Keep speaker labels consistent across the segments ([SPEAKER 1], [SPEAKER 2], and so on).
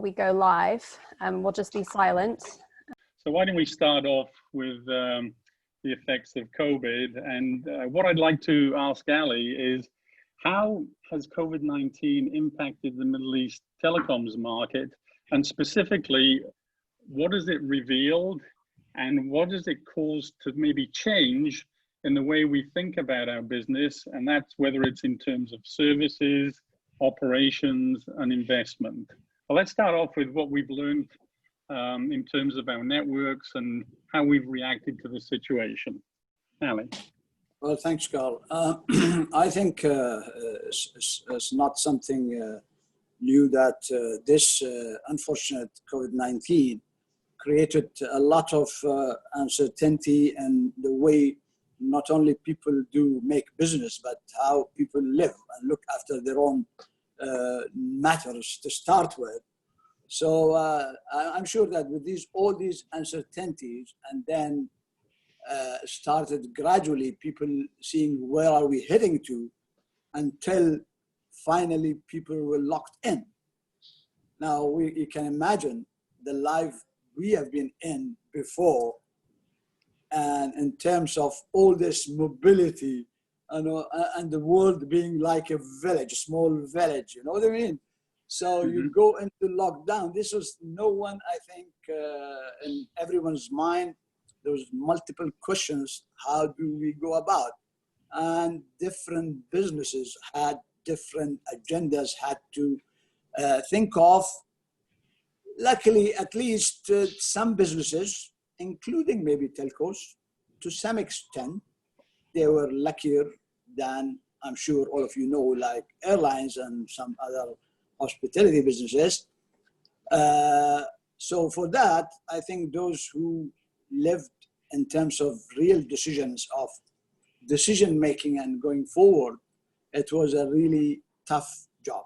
[SPEAKER 1] We go live and we'll just be silent.
[SPEAKER 2] So why don't we start off with the effects of COVID, and what I'd like to ask Ali is, how has COVID-19 impacted the Middle East telecoms market, and specifically what has it revealed and what has it caused to maybe change in the way we think about our business, and that's whether it's in terms of services, operations and investment. Well, let's start off with what we've learned in terms of our networks and how we've reacted to the situation. Ali.
[SPEAKER 3] Well, thanks, Carl. I think it's not something new that this unfortunate COVID-19 created a lot of uncertainty in the way not only people do make business, but how people live and look after their own matters to start with. So I'm sure that with all these uncertainties, and then started gradually people seeing where are we heading to, until finally people were locked in. Now you can imagine the life we have been in before, and in terms of all this mobility and the world being like a village, a small village, you know what I mean? So you go into lockdown. This was no one, I think, in everyone's mind. There was multiple questions. How do we go about? And different businesses had different agendas, had to think of. Luckily, at least some businesses, including maybe telcos, to some extent, they were luckier than, I'm sure all of you know, like airlines and some other hospitality businesses. So for that, I think those who lived in terms of real decisions of decision making and going forward, it was a really tough job.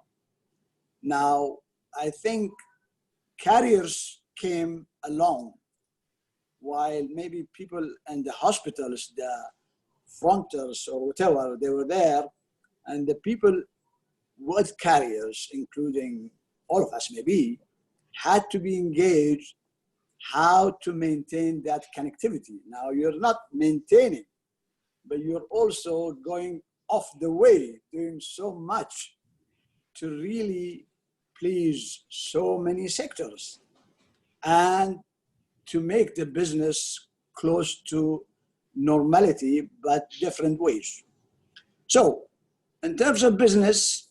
[SPEAKER 3] Now, I think carriers came along, while maybe people in the hospitals, the fronters or whatever, they were there, and the people with carriers, including all of us maybe, had to be engaged how to maintain that connectivity. Now you're not maintaining, but you're also going off the way, doing so much to really please so many sectors and to make the business close to normality, but different ways. So in terms of business,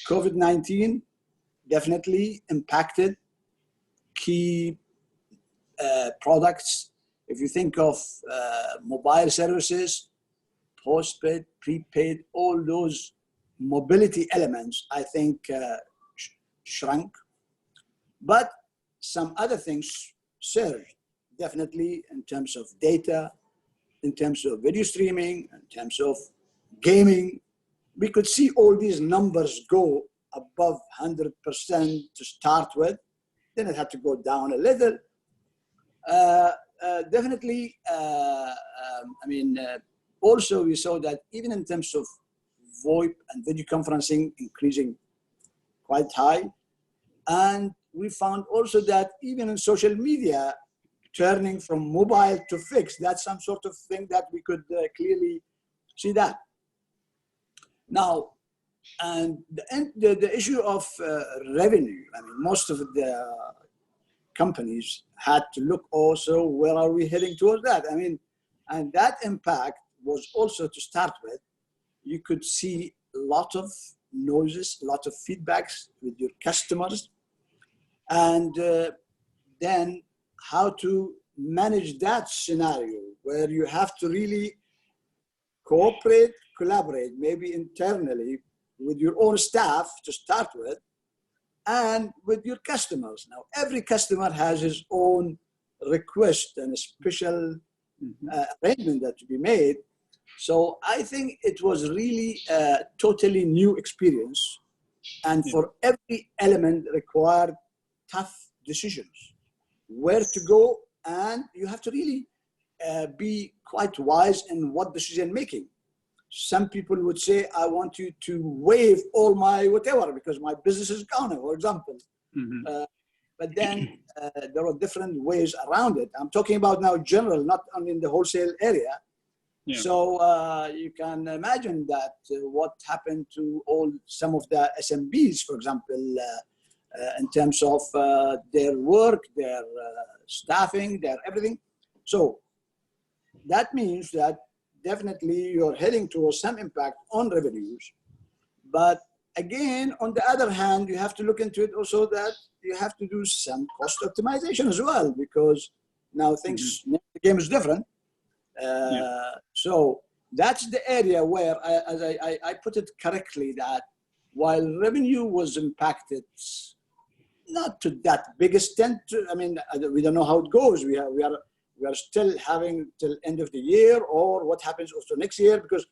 [SPEAKER 3] COVID-19 definitely impacted key products. If you think of mobile services, postpaid, prepaid, all those mobility elements, I think shrunk. But some other things surged, definitely in terms of data, in terms of video streaming, in terms of gaming. We could see all these numbers go above 100% to start with. Then it had to go down a little. Definitely, also we saw that even in terms of VoIP and video conferencing increasing quite high. And we found also that even in social media, turning from mobile to fixed, that's some sort of thing that we could clearly see that. Now, and the issue of revenue, most of the companies had to look also, where are we heading towards that? And that impact was also, to start with, you could see a lot of noises, a lot of feedbacks with your customers, and then how to manage that scenario where you have to really cooperate, collaborate, maybe internally with your own staff to start with, and with your customers. Now, every customer has his own request and a special arrangement that to be made. So I think it was really a totally new experience, and for every element required tough decisions, where to go, and you have to really be quite wise in what decision making. Some people would say, I want you to waive all my whatever because my business is gone, for example. but then there are different ways around it. I'm talking about now general, not only in the wholesale area.
[SPEAKER 2] Yeah.
[SPEAKER 3] So you can imagine that what happened to some of the SMBs, for example, in terms of their work, their staffing, their everything. So that means that definitely you're heading towards some impact on revenues. But again, on the other hand, you have to look into it also that you have to do some cost optimization as well, because now things, the game is different. So that's the area where, I put it correctly, that while revenue was impacted, not to that big extent. I mean, we don't know how it goes. We are still having till end of the year, or what happens also next year, because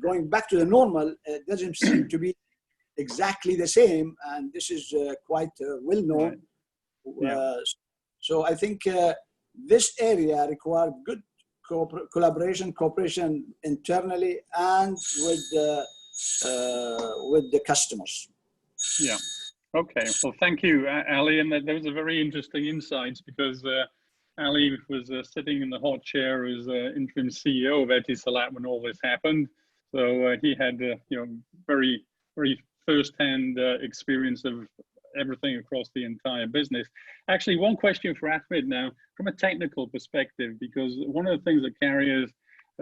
[SPEAKER 3] going back to the normal doesn't seem to be exactly the same, and this is quite well known. Right. So I think this area required good cooperation internally and with the customers.
[SPEAKER 2] Yeah. Okay. Well, thank you, Ali. And those are very interesting insights, because Ali was sitting in the hot chair as interim CEO of Etisalat when all this happened. So he had, very, very first-hand experience of everything across the entire business. Actually, one question for Ahmed now, from a technical perspective, because one of the things that carriers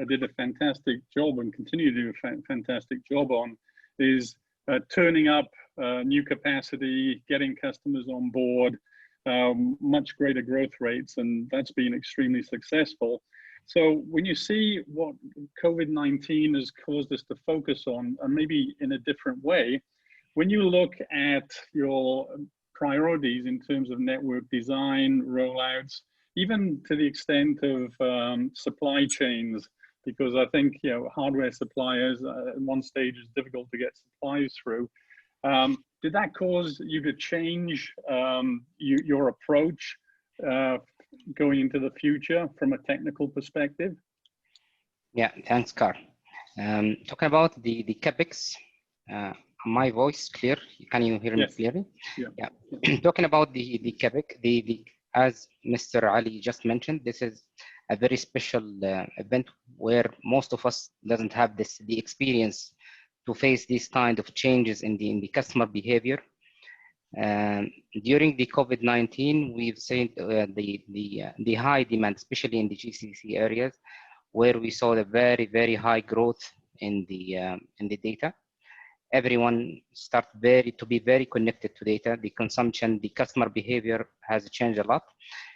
[SPEAKER 2] did a fantastic job and continue to do a fantastic job on is turning up new capacity, getting customers on board, much greater growth rates, and that's been extremely successful. So when you see what COVID-19 has caused us to focus on, and maybe in a different way, when you look at your priorities in terms of network design, rollouts, even to the extent of supply chains, because I think hardware suppliers at one stage is difficult to get supplies through. Did that cause you to change your approach going into the future from a technical perspective?
[SPEAKER 4] Yeah, thanks, Carl. Talking about the CapEx, my voice clear? Can you hear me clearly? Yeah. Talking about the CapEx, as Mr. Ali just mentioned, this is a very special event where most of us doesn't have the experience to face these kind of changes in the customer behavior. During the COVID-19, we've seen the high demand, especially in the GCC areas, where we saw the very, very high growth in the data. Everyone started to be very connected to data. The consumption, the customer behavior has changed a lot.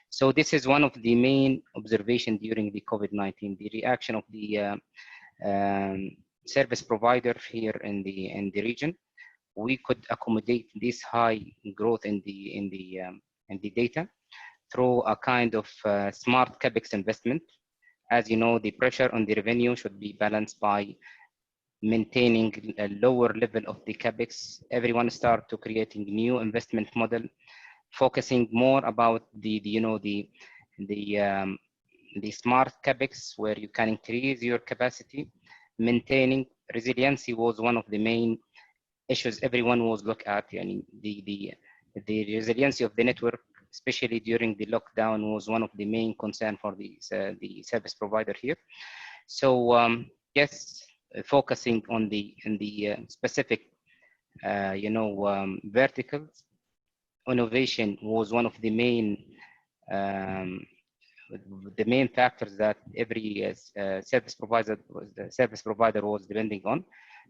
[SPEAKER 4] So this is one of the main observations during the COVID-19, the reaction of the service provider here in the region. We could accommodate this high growth in the data through a kind of smart CapEx investment. As you know, the pressure on the revenue should be balanced by maintaining a lower level of the CapEx. Everyone start to creating new investment model, focusing more about the smart CapEx, where you can increase your capacity. Maintaining resiliency was one of the main issues everyone was looking at. The resiliency of the network, especially during the lockdown, was one of the main concern for the service provider here. So yes, focusing on the specific verticals, innovation was one of the main factors that every service provider was depending on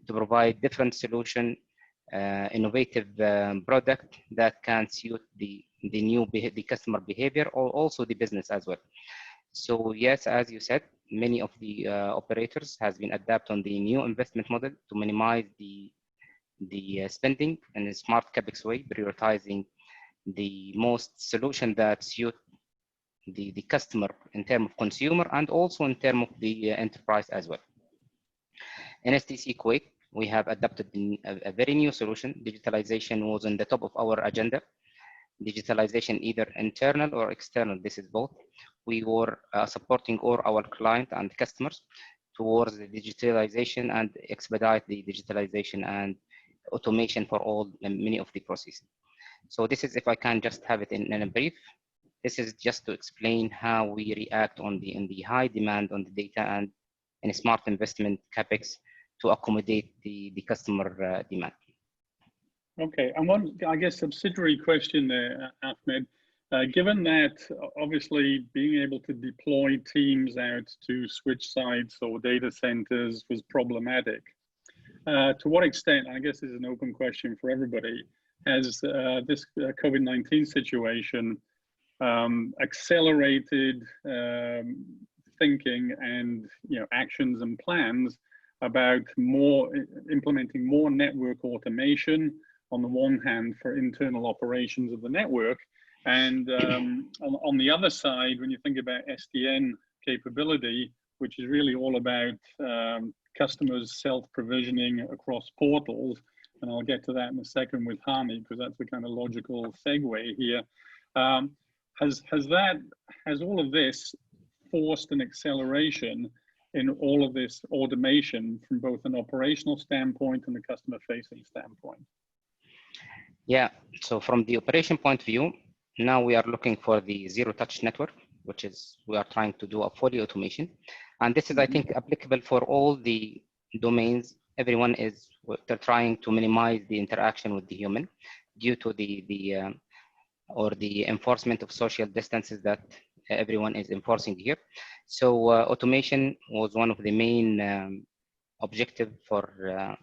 [SPEAKER 4] to provide different solution, innovative product that can suit the customer behavior, or also the business as well. So yes, as you said, many of the operators has been adapt on the new investment model to minimize the spending in a smart CapEx way, prioritizing the most solution that suit the customer in terms of consumer and also in terms of the enterprise as well. In STC Kuwait, we have adopted a very new solution. Digitalization was on the top of our agenda. Digitalization, either internal or external, this is both. We were supporting all our clients and customers towards the digitalization and expedite the digitalization and automation for many of the processes. So this is, if I can just have it in a brief, this is just to explain how we react on the high demand on the data and in a smart investment capex to accommodate the customer demand.
[SPEAKER 2] Okay, and one, I guess, subsidiary question there, Ahmed. Given that obviously being able to deploy teams out to switch sites or data centers was problematic, to what extent, I guess this is an open question for everybody, has this COVID-19 situation accelerated thinking and actions and plans about implementing more network automation on the one hand for internal operations of the network, and on the other side, when you think about SDN capability, which is really all about customers self-provisioning across portals, and I'll get to that in a second with Hani, because that's the kind of logical segue here. Has all of this forced an acceleration in all of this automation from both an operational standpoint and a customer-facing standpoint?
[SPEAKER 4] Yeah, so from the operation point of view, now we are looking for the zero-touch network, which is, we are trying to do a fully automation. And this is, I think, applicable for all the domains. Everyone is, they're trying to minimize the interaction with the human due to the enforcement of social distances that everyone is enforcing here. So automation was one of the main objective for,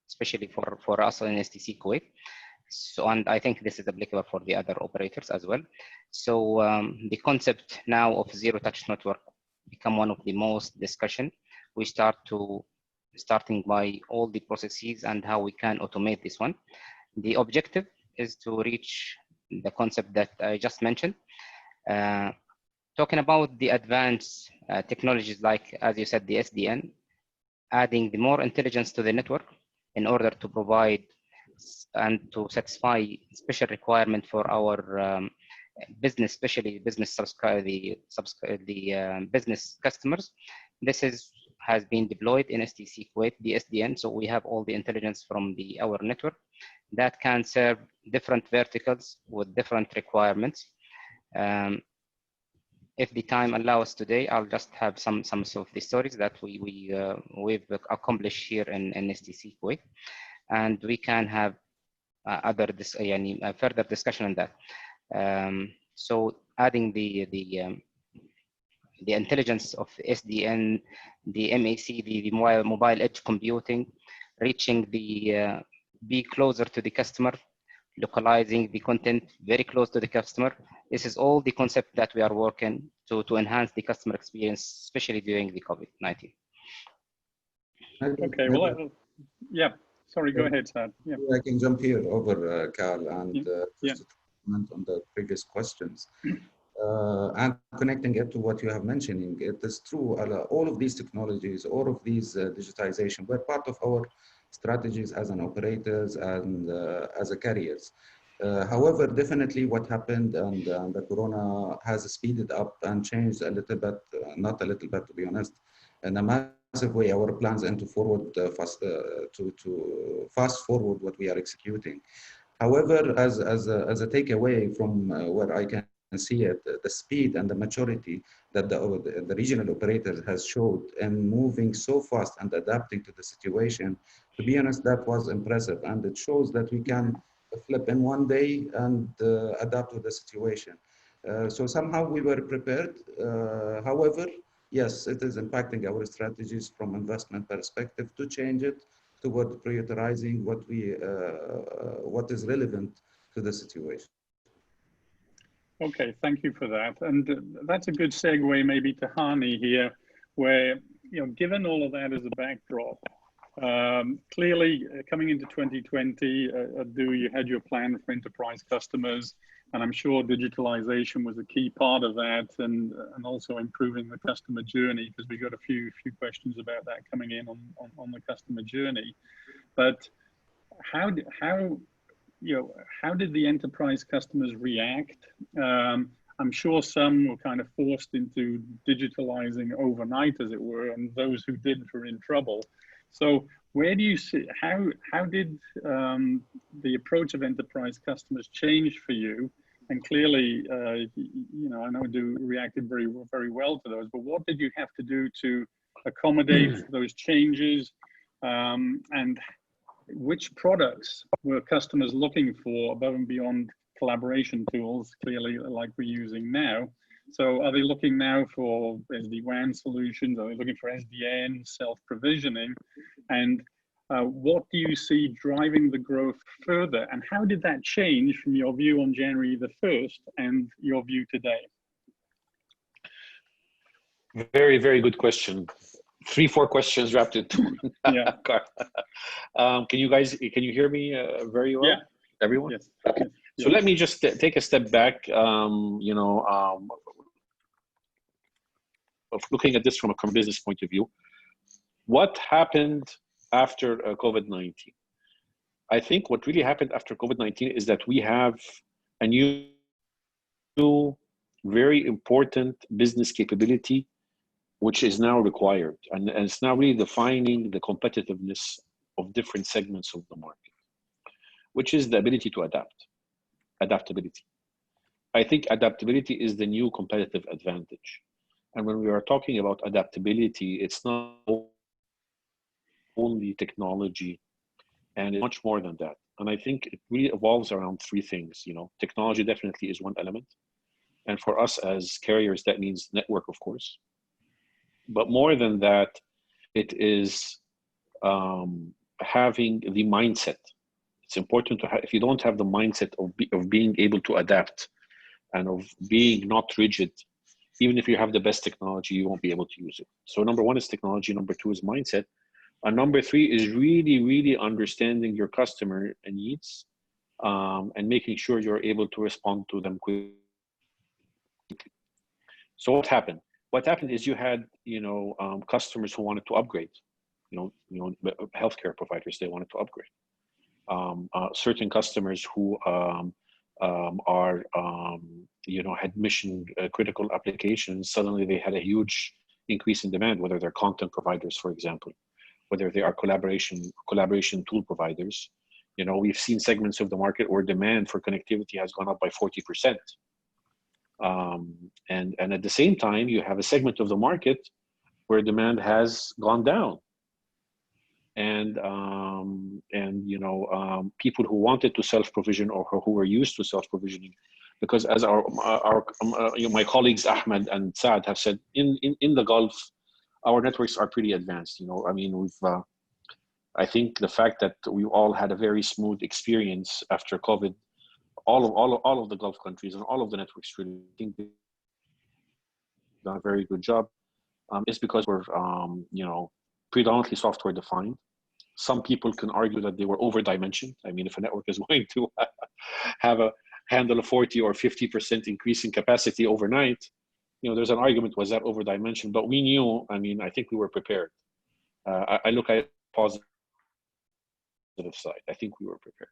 [SPEAKER 4] especially for us in STC Kuwait. So, and I think this is applicable for the other operators as well. So the concept now of zero-touch network become one of the most discussion. We starting by all the processes and how we can automate this one. The objective is to reach the concept that I just mentioned. Talking about the advanced technologies like, as you said, the SDN, adding the more intelligence to the network in order to provide and to satisfy special requirement for our business, especially business business customers. This has been deployed in STC Kuwait, the SDN. So we have all the intelligence from our network that can serve different verticals with different requirements. If the time allows today, I'll just have some of the stories that we've accomplished here in STC Kuwait, and we can have further discussion on that. So adding the intelligence of SDN, the MAC, the mobile edge computing, reaching be closer to the customer, localizing the content very close to the customer. This is all the concept that we are working to enhance the customer experience, especially during the COVID-19.
[SPEAKER 2] Okay, well, yeah. Sorry, go ahead, Saad. Yeah.
[SPEAKER 5] I can jump here over, Carl, and
[SPEAKER 2] just
[SPEAKER 5] to comment on the previous questions. And connecting it to what you have mentioning, it is true, all of these technologies, all of these digitization were part of our strategies as an operators and as a carriers. However, definitely what happened and the Corona has speeded up and changed a little bit, not a little bit to be honest, in a massive way our plans and to fast forward what we are executing. However, as a takeaway from where I can see it, the speed and the maturity that the regional operators has showed in moving so fast and adapting to the situation, to be honest, that was impressive, and it shows that we can flip in one day and adapt to the situation. So somehow we were prepared. However, yes, it is impacting our strategies from investment perspective to change it toward prioritizing what is relevant to the situation.
[SPEAKER 2] Okay, thank you for that. And that's a good segue maybe to Hani here, where, given all of that as a backdrop, clearly coming into 2020, you had your plan for enterprise customers, and I'm sure digitalization was a key part of that, and also improving the customer journey, because we got a few questions about that coming in on the customer journey. But how did the enterprise customers react? I'm sure some were kind of forced into digitalizing overnight, as it were, and those who didn't were in trouble. So where do you see, how did the approach of enterprise customers change for you? And clearly, you know, I know you reacted very well to those, but what did you have to do to accommodate those changes? And which products were customers looking for above and beyond collaboration tools, clearly like we're using now? So are they looking now for SD-WAN solutions? Are they looking for SDN, self-provisioning? And what do you see driving the growth further? And how did that change from your view on January the 1st and your view today?
[SPEAKER 6] Very, very good question. 3-4 questions wrapped into one.
[SPEAKER 2] Yeah.
[SPEAKER 6] Can you hear me very well?
[SPEAKER 2] Yeah.
[SPEAKER 6] Everyone?
[SPEAKER 2] Yes.
[SPEAKER 6] Okay.
[SPEAKER 2] Yes.
[SPEAKER 6] So let me just take a step back, you know, of looking at this from a business point of view. What happened after COVID-19? I think what really happened after COVID-19 is that we have a new, very important business capability which is now required. And it's now really defining the competitiveness of different segments of the market, which is the ability to adapt, adaptability. I think adaptability is the new competitive advantage. And when we are talking about adaptability, it's not only technology, and it's much more than that. And I think it really evolves around 3 things. You know, technology definitely is one element. And for us as carriers, that means network, of course. But more than that, it is having the mindset. It's important to have, if you don't have the mindset of being able to adapt and of being not rigid, even if you have the best technology, you won't be able to use it. So number 1 is technology. Number 2 is mindset. And number 3 is really, really understanding your customer needs and making sure you're able to respond to them quickly. So what happened? What happened is you had, you know, customers who wanted to upgrade, you know, healthcare providers, they wanted to upgrade. Certain customers who you know, had mission critical applications, suddenly they had a huge increase in demand, whether they're content providers, for example, whether they are collaboration tool providers. You know, we've seen segments of the market where demand for connectivity has gone up by 40%. And at the same time, you have a segment of the market where demand has gone down. And you know, people who wanted to self-provision or who were used to self-provisioning, because as you know, my colleagues Ahmed and Saad have said, in the Gulf, our networks are pretty advanced. You know, I mean, we've I think the fact that we all had a very smooth experience after COVID, all of the Gulf countries and all of the networks really think they've done a very good job, is because we're you know, predominantly software defined. Some people can argue that they were over-dimensioned. I mean, if a network is going to have a handle a 40 or 50% increase in capacity overnight, you know, there's an argument, was that over-dimensioned? But we knew, I mean, I think we were prepared. I look at positive side. I think we were prepared.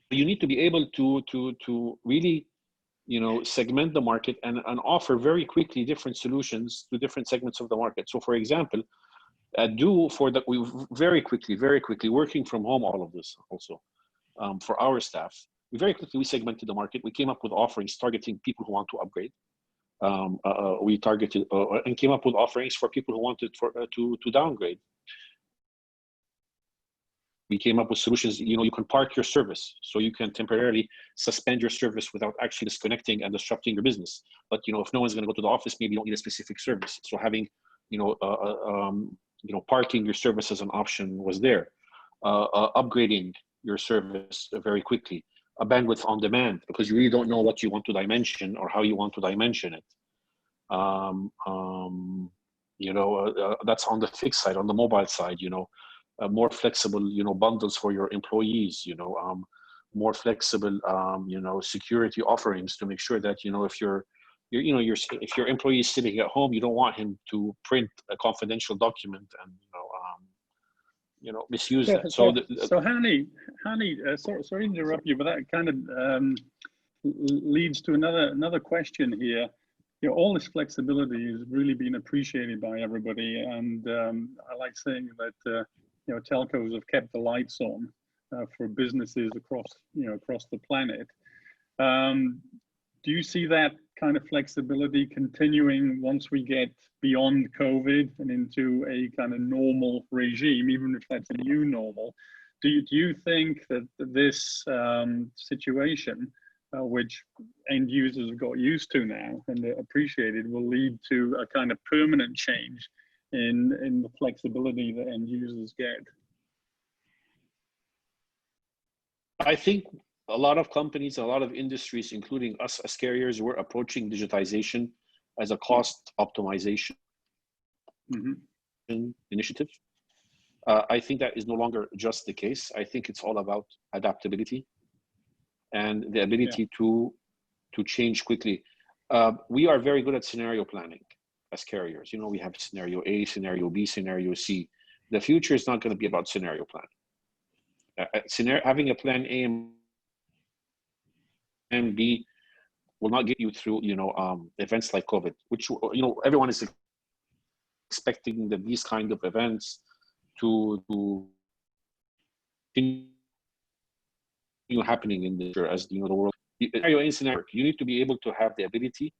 [SPEAKER 6] You need to be able to really, you know, segment the market and offer very quickly different solutions to different segments of the market. So for example, we very quickly working from home, all of this also for our staff, we segmented the market. We came up with offerings targeting people who want to upgrade. We targeted and came up with offerings for people who wanted to downgrade. We came up with solutions, you know, you can park your service, so you can temporarily suspend your service without actually disconnecting and disrupting your business. But, you know, if no one's going to go to the office, maybe you don't need a specific service. So having, you know, parking your service as an option was there. Upgrading your service very quickly. A bandwidth on demand, because you really don't know what you want to dimension or how you want to dimension it. You know, that's on the fixed side. On the mobile side, you know, more flexible, you know, bundles for your employees, you know, more flexible, you know, security offerings to make sure that, you know, if if your employee is sitting at home, you don't want him to print a confidential document and, you know, misuse that.
[SPEAKER 2] So Hani, sorry to interrupt you, but that kind of leads to another question here. You know, all this flexibility is really being appreciated by everybody, and I like saying that telcos have kept the lights on for businesses across the planet. Do you see that kind of flexibility continuing once we get beyond COVID and into a kind of normal regime, even if that's a new normal? Do you think that this situation, which end users have got used to now and appreciated, will lead to a kind of permanent change in the flexibility that end users get?
[SPEAKER 6] I think a lot of companies, a lot of industries, including us as carriers, we're approaching digitization as a cost optimization initiative. I think that is no longer just the case. I think it's all about adaptability and the ability to change quickly. We are very good at scenario planning as carriers. We have scenario A, scenario B, scenario C. The future is not going to be about scenario planning. Having a plan A and B will not get you through, events like COVID, which, everyone is expecting that these kind of events to continue happening in the future as the world. Scenario, you need to be able to have the ability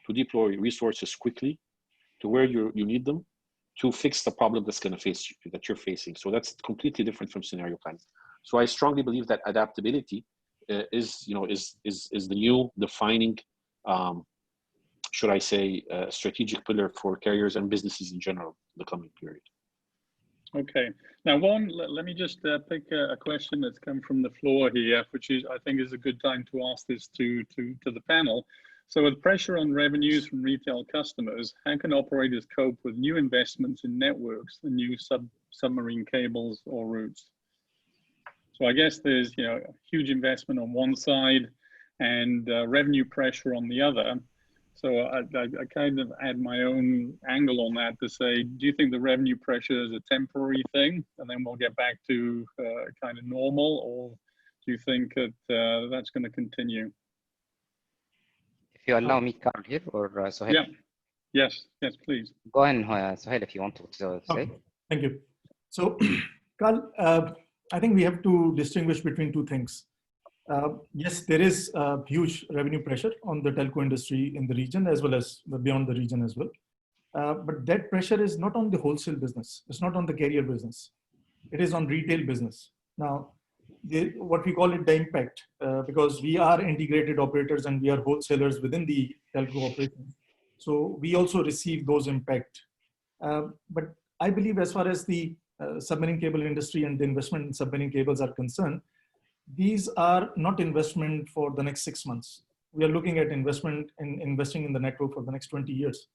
[SPEAKER 6] to deploy resources quickly to where you need them to fix the problem that's going to face you, that you're facing. So that's completely different from scenario planning. So I strongly believe that adaptability is the new defining, should I say, strategic pillar for carriers and businesses in general in the coming period.
[SPEAKER 2] Okay. Now, let me just pick a question that's come from the floor here, which I think is a good time to ask this to the panel. So with pressure on revenues from retail customers, how can operators cope with new investments in networks and new submarine cables or routes? So I guess there's a huge investment on one side and revenue pressure on the other. So I kind of add my own angle on that to say, do you think the revenue pressure is a temporary thing and then we'll get back to kind of normal, or do you think that that's going to continue?
[SPEAKER 4] If you allow me, Carl, here, or Sohail?
[SPEAKER 2] Yeah. Yes, please.
[SPEAKER 4] Go ahead, Sohail, if you want to say.
[SPEAKER 7] Okay. Thank you. So, Carl, I think we have to distinguish between two things. Yes, there is huge revenue pressure on the telco industry in the region as well as beyond the region as well. But that pressure is not on the wholesale business. It's not on the carrier business. It is on retail business. Now, what we call it the impact, because we are integrated operators and we are wholesalers within the telco operation. So we also receive those impact. But I believe as far as the submarine cable industry and the investment in submarine cables are concerned, these are not investment for the next 6 months. We are looking at investing in the network for the next 20 years.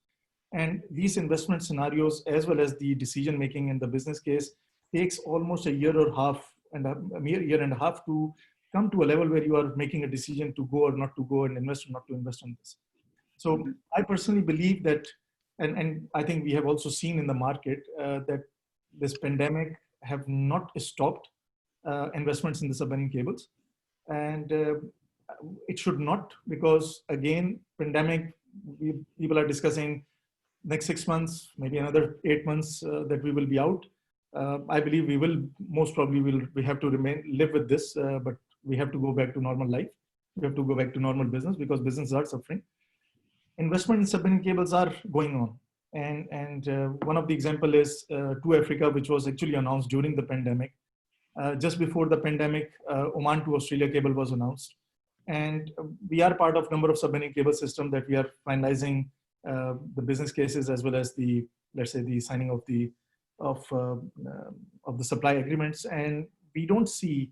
[SPEAKER 7] And these investment scenarios, as well as the decision making in the business case, takes almost a year and a half to come to a level where you are making a decision to go or not to go and invest or not to invest on this. So I personally believe that, and I think we have also seen in the market that this pandemic have not stopped investments in the submarine cables, and it should not, because again, pandemic, people are discussing next 6 months, maybe another 8 months that we will be out. I believe we will most probably we have to live with this, but we have to go back to normal life. We have to go back to normal business because businesses are suffering. Investment in submarine cables are going on, and one of the example is to Africa, which was actually announced during the pandemic. Just before the pandemic, Oman to Australia cable was announced. And we are part of number of submarine cable system that we are finalizing the business cases as well as the, let's say, the signing of the supply agreements. And we don't see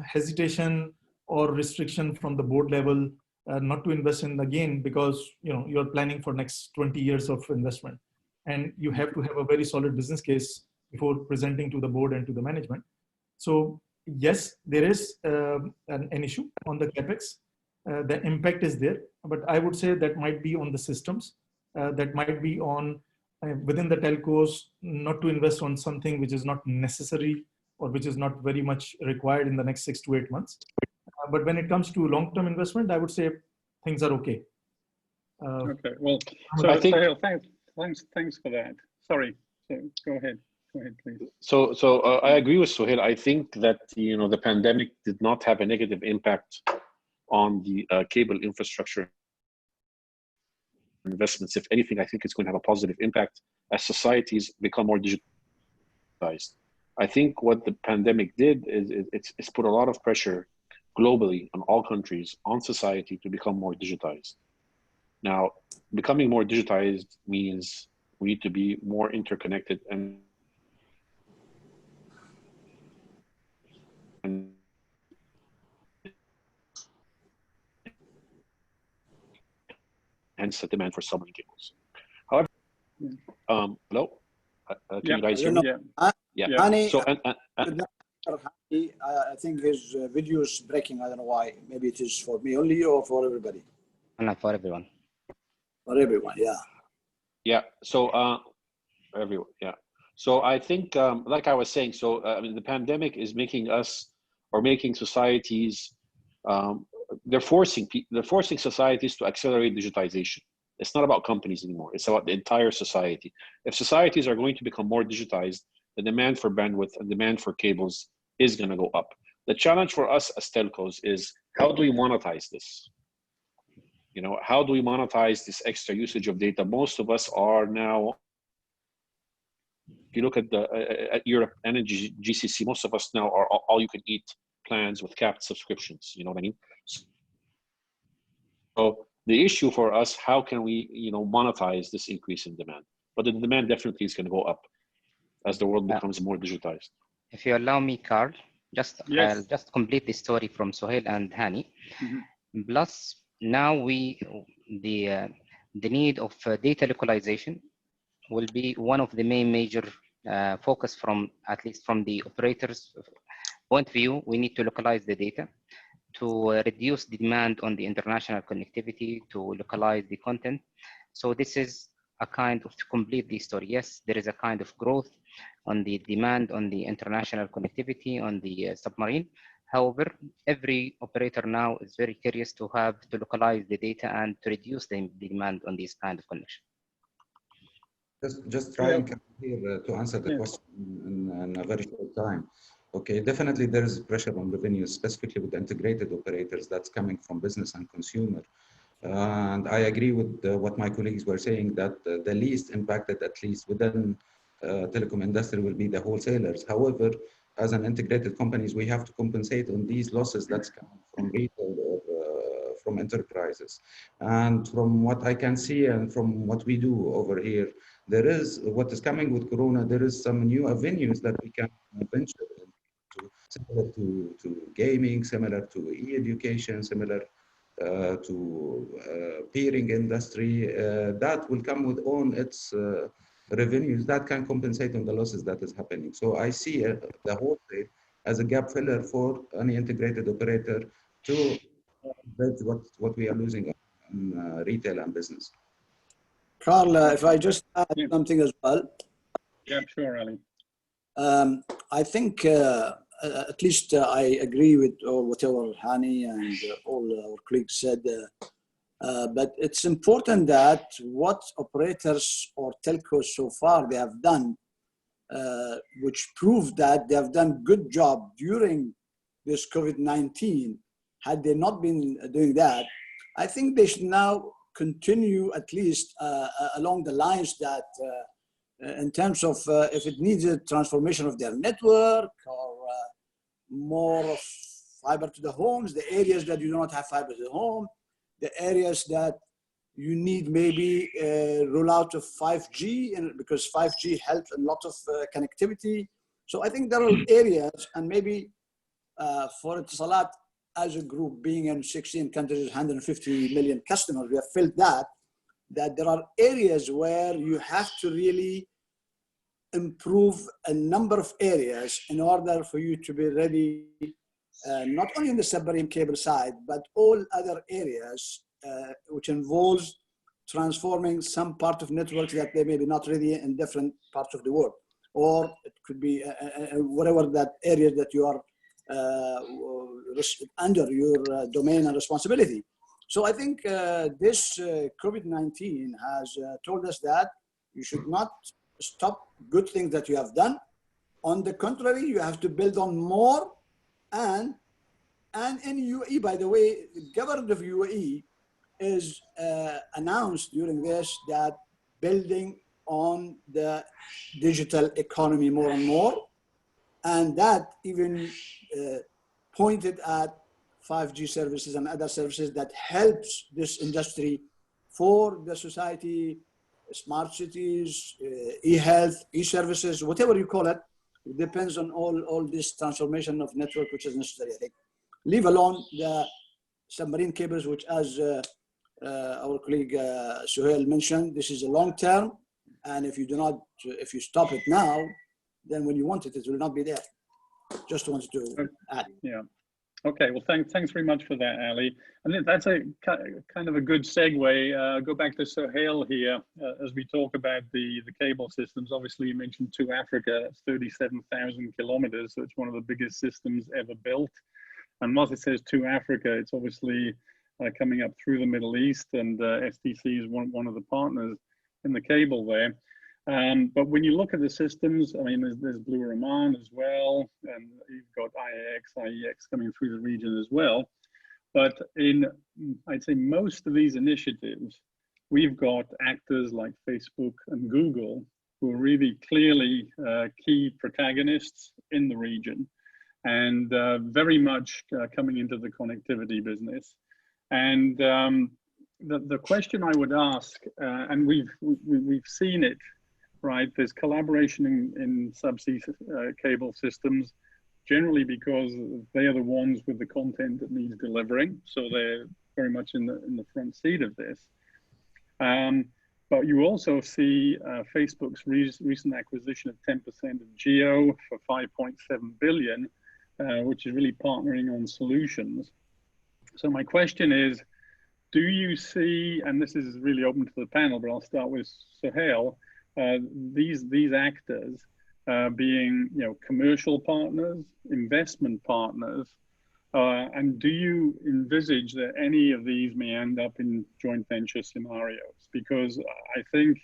[SPEAKER 7] hesitation or restriction from the board level not to invest in again, because you're planning for next 20 years of investment. And you have to have a very solid business case before presenting to the board and to the management. So yes, there is an issue on the capex. The impact is there, but I would say that might be on the systems, that might be on within the telcos, not to invest on something which is not necessary or which is not very much required in the next 6 to 8 months. But when it comes to long-term investment, I would say things are okay.
[SPEAKER 2] Okay, well, so I think, thanks for that. Sorry, so go ahead. Go ahead, please.
[SPEAKER 6] So I agree with Sohail. I think that the pandemic did not have a negative impact on the cable infrastructure investments. If anything, I think it's going to have a positive impact as societies become more digitized. I think what the pandemic did is it's put a lot of pressure globally on all countries, on society to become more digitized. Now, becoming more digitized means we need to be more interconnected and hence the demand for submarine cables. However, hello? Can you guys hear me?
[SPEAKER 2] Yeah.
[SPEAKER 3] Hani,
[SPEAKER 6] So,
[SPEAKER 3] I think his video is breaking. I don't know why. Maybe it is for me only or for everybody.
[SPEAKER 4] Not for everyone.
[SPEAKER 3] For everyone, yeah.
[SPEAKER 6] Yeah. So, everyone. Yeah. So I think, like I was saying, I mean, the pandemic is making us, or making societies, they're forcing societies to accelerate digitization. It's not about companies anymore. It's about the entire society. If societies are going to become more digitized, the demand for bandwidth and demand for cables is going to go up. The challenge for us as telcos is, how do we monetize this? How do we monetize this extra usage of data? Most of us are now, if you look at at Europe and in GCC, most of us now are all you can eat plans with capped subscriptions. You know what I mean? So the issue for us, how can we, monetize this increase in demand? But the demand definitely is going to go up as the world becomes more digitized.
[SPEAKER 4] If you allow me, Carl, I'll just complete the story from Sohail and Hani.
[SPEAKER 2] Mm-hmm.
[SPEAKER 4] Plus, now the need of data localization will be one of the main major focus at least from the operators' point of view. We need to localize the data to reduce the demand on the international connectivity, to localize the content. So this is a kind of, to complete the story. Yes, there is a kind of growth on the demand on the international connectivity on the submarine. However, every operator now is very curious to localize the data and to reduce the demand on this kind of connection.
[SPEAKER 5] Just trying here to answer the question in a very short time. Okay, definitely there is pressure on revenue, specifically with integrated operators that's coming from business and consumer. And I agree with what my colleagues were saying, that the least impacted, at least within telecom industry, will be the wholesalers. However, as an integrated companies, we have to compensate on these losses that's coming from retail or from enterprises. And from what I can see and from what we do over here, there is what is coming with Corona. There is some new avenues that we can venture into, similar to gaming, similar to e-education, similar to peering industry, that will come with on its revenues that can compensate on the losses that is happening. So I see the wholesale as a gap filler for any integrated operator to bridge what we are losing on retail and business.
[SPEAKER 3] Carl, if I just add something as well.
[SPEAKER 2] Yeah, sure, Ali.
[SPEAKER 3] I think at least I agree with whatever Hani and all our colleagues said. But it's important that what operators or telcos so far they have done, which proved that they have done good job during this COVID-19. Had they not been doing that, I think they should now continue at least along the lines that in terms of if it needs a transformation of their network or more of fiber to the homes, the areas that you do not have fiber to the home, the areas that you need maybe a rollout of 5G, and because 5G helps a lot of connectivity. So I think there are areas, and maybe for Etisalat as a group, being in 16 countries, 150 million customers, we have felt that there are areas where you have to really improve a number of areas in order for you to be ready, not only in the submarine cable side, but all other areas, which involves transforming some part of networks that they may be not ready in different parts of the world. Or it could be whatever that area that you are under your domain and responsibility. So I think this COVID-19 has told us that you should not stop good things that you have done. On the contrary, you have to build on more. And in UAE, by the way, the government of UAE is announced during this that building on the digital economy more and more. And that even pointed at 5G services and other services that helps this industry for the society, smart cities, e-health, e-services, whatever you call it. It depends on all this transformation of network which is necessary, I think. Leave alone the submarine cables, which as our colleague Suhail mentioned, this is a long term. And if you stop it now, then when you want it, it will not be there. Just wanted to add.
[SPEAKER 2] Yeah. Okay. Well, thanks very much for that, Ali. And that's a kind of a good segue. Go back to Suhail here as we talk about the cable systems. Obviously, you mentioned to Africa, it's 37,000 kilometers. So it's one of the biggest systems ever built. And once it says to Africa, it's obviously coming up through the Middle East, and STC is one of the partners in the cable there. But when you look at the systems, I mean, there's Blue Oman as well, and you've got IEX coming through the region as well. But I'd say most of these initiatives, we've got actors like Facebook and Google who are really clearly key protagonists in the region, and very much coming into the connectivity business. And the question I would ask, and we've seen it, right? There's collaboration in subsea cable systems, generally because they are the ones with the content that needs delivering. So they're very much in the front seat of this. But you also see Facebook's recent acquisition of 10% of Geo for 5.7 billion, which is really partnering on solutions. So my question is, do you see, and this is really open to the panel, but I'll start with Suhail, these actors being, commercial partners, investment partners, and do you envisage that any of these may end up in joint venture scenarios? Because I think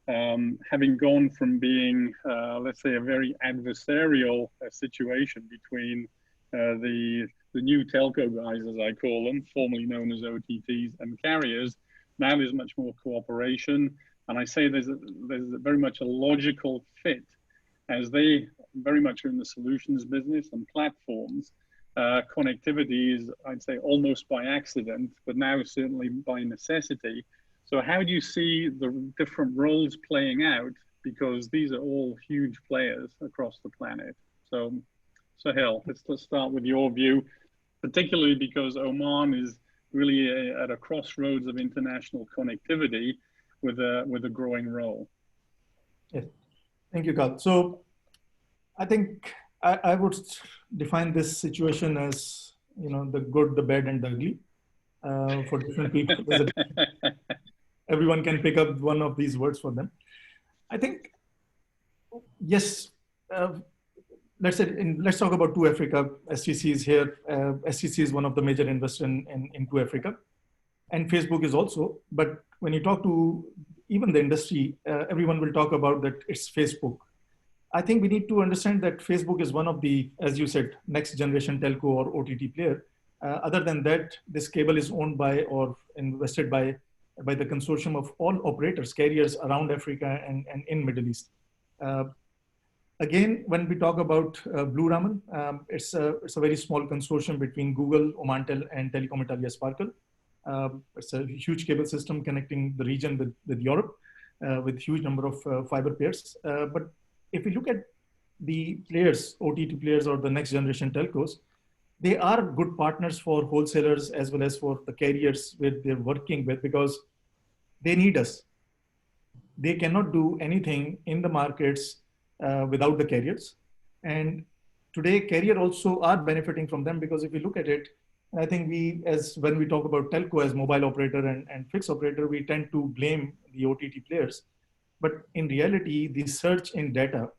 [SPEAKER 2] having gone from being, let's say, a very adversarial situation between the new telco guys, as I call them, formerly known as OTTs, and carriers, now there's much more cooperation. And I say there's very much a logical fit, as they very much are in the solutions business and platforms. Connectivity is, I'd say, almost by accident, but now certainly by necessity. So how do you see the different roles playing out? Because these are all huge players across the planet. So Suhail, let's start with your view, particularly because Oman is really at a crossroads of international connectivity with a growing role.
[SPEAKER 7] Yes, thank you, Carl. So I think I would define this situation as, the good, the bad, and the ugly for different people. Everyone can pick up one of these words for them. I think, yes, let's talk about To Africa. STC is here. STC is one of the major investors in To Africa, and Facebook is also. But when you talk to even the industry, everyone will talk about that it's Facebook. I think we need to understand that Facebook is one of the, as you said, next generation telco or OTT player. Other than that, this cable is owned by or invested by the consortium of all operators, carriers around Africa and in Middle East. Again, when we talk about Blue Raman, it's a very small consortium between Google, Omantel, and Telecom Italia Sparkle. It's a huge cable system connecting the region with Europe, with huge number of fiber pairs. But if we look at the players, OTT players or the next generation telcos, they are good partners for wholesalers as well as for the carriers they're working with, because they need us. They cannot do anything in the markets without the carriers. And today, carrier also are benefiting from them, because if you look at it, I think when we talk about telco as mobile operator and fixed operator, we tend to blame the OTT players. But in reality, the surge in data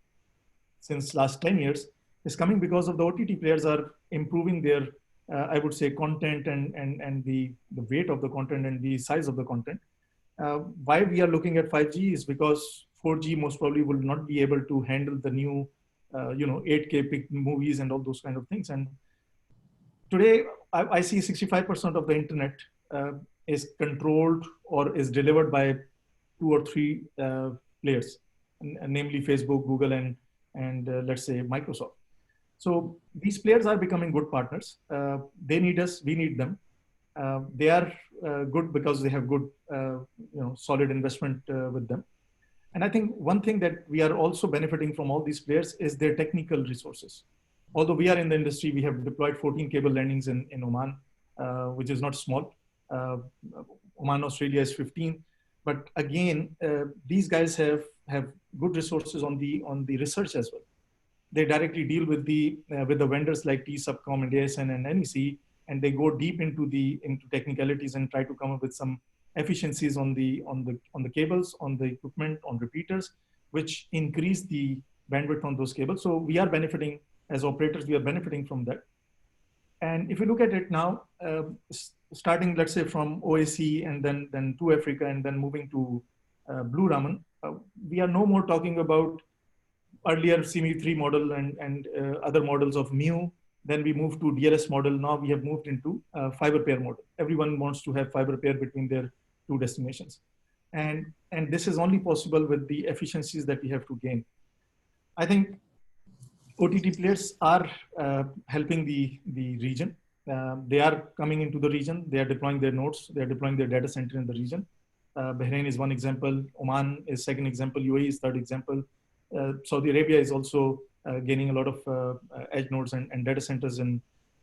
[SPEAKER 7] since last 10 years is coming because of the OTT players are improving their, I would say, content and the weight of the content and the size of the content. Why we are looking at 5G is because 4G most probably will not be able to handle the new, 8K movies and all those kind of things. And today, I see 65% of the internet is controlled or is delivered by 2 or 3 players, namely Facebook, Google, and let's say Microsoft. So these players are becoming good partners. They need us, we need them. They are good because they have good, solid investment with them. And I think one thing that we are also benefiting from all these players is their technical resources. Although we are in the industry, we have deployed 14 cable landings in Oman, which is not small. Oman, Australia is 15. But again, these guys have good resources on the research as well. They directly deal with the vendors like T-Subcom and ASN and NEC, and they go deep into technicalities and try to come up with some efficiencies on the cables, on the equipment, on repeaters, which increase the bandwidth on those cables. So we are benefiting as operators. We are benefiting from that. And if you look at it now, starting let's say from OAC and then to Africa and then moving to Blue Raman, we are no more talking about earlier CME3 model and other models of MIU. Then we moved to DLS model. Now we have moved into fiber pair model. Everyone wants to have fiber pair between their 2 destinations. And this is only possible with the efficiencies that we have to gain. I think OTT players are helping the region. They are coming into the region. They are deploying their nodes. They are deploying their data center in the region. Bahrain is one example. Oman is second example. UAE is third example. Saudi Arabia is also gaining a lot of edge nodes and data centers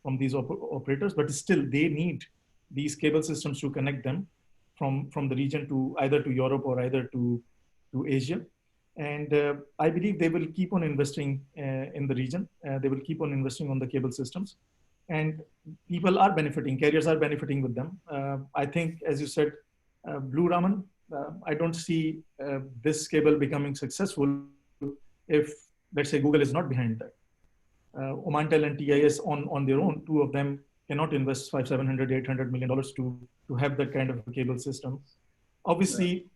[SPEAKER 7] from these operators, but still they need these cable systems to connect them from the region to either to Europe or either to Asia. And I believe they will keep on investing in the region. They will keep on investing on the cable systems. And people are benefiting, carriers are benefiting with them. I think, as you said, Blue Raman, I don't see this cable becoming successful if, let's say, Google is not behind that. Omantel and TIS on their own, 2 of them cannot invest $500, $700, $800 million to have that kind of a cable system. Obviously,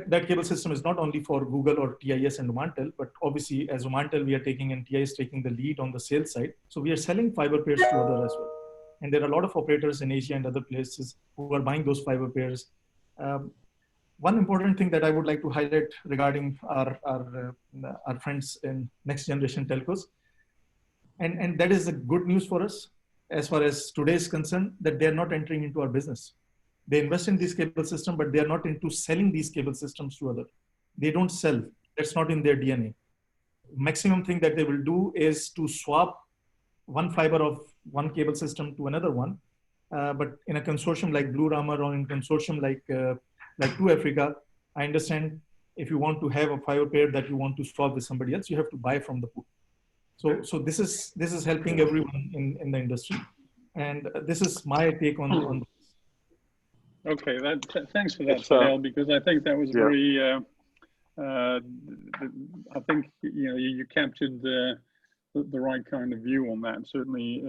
[SPEAKER 7] that cable system is not only for Google or TIS and Omantel, but obviously as Omantel, we are taking and TIS taking the lead on the sales side. So we are selling fiber pairs to others as well. And there are a lot of operators in Asia and other places who are buying those fiber pairs. One important thing that I would like to highlight regarding our friends in next generation telcos, and that is a good news for us as far as today is concerned, that they are not entering into our business. They invest in this cable system, but they are not into selling these cable systems to others. They don't sell. That's not in their DNA. Maximum thing that they will do is to swap one fiber of one cable system to another one. But in a consortium like Blue Raman or in a consortium like 2 Africa, I understand if you want to have a fiber pair that you want to swap with somebody else, you have to buy from the pool. So this is helping everyone in the industry. And this is my take on this.
[SPEAKER 2] Okay, thanks for that, Salil, because I think that was very, I think, you captured the right kind of view on that, certainly